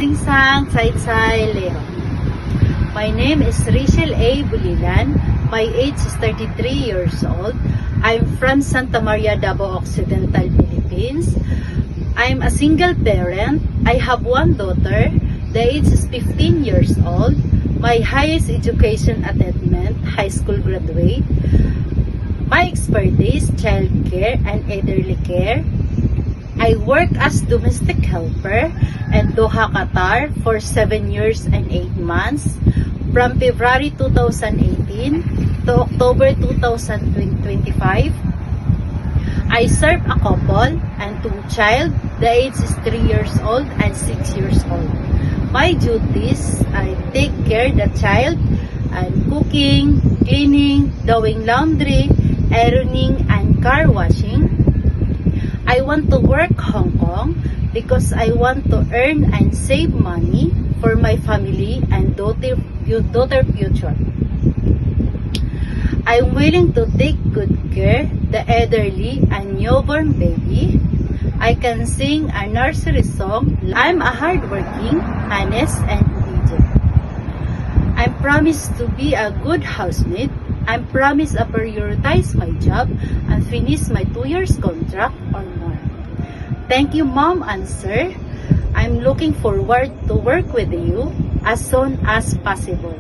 Singsang Tsaitsay Leo. My name is Rachel A. Bulilan. My age is 33 years old. I'm from Santa Maria, Davao Occidental, Philippines. I'm a single parent. I have one daughter. The age is 15 years old. My highest education attainment, high school graduate. My expertise, child care and elderly care. I work as domestic helper in Doha, Qatar for 7 years and 8 months from February 2018 to October 2025. I serve a couple and 2 child. The age is 3 years old and 6 years old. My duties, I take care the child and cooking, cleaning, doing laundry, ironing and car washing. I want to work Hong Kong because I want to earn and save money for my family and daughter future. I'm willing to take good care the elderly and newborn baby. I can sing a nursery song. I'm a hardworking, honest, and obedient. I promise to be a good housemaid. I promise to prioritize my job and finish my 2 years contract or more. Thank you, Mom and Sir. I'm looking forward to work with you as soon as possible.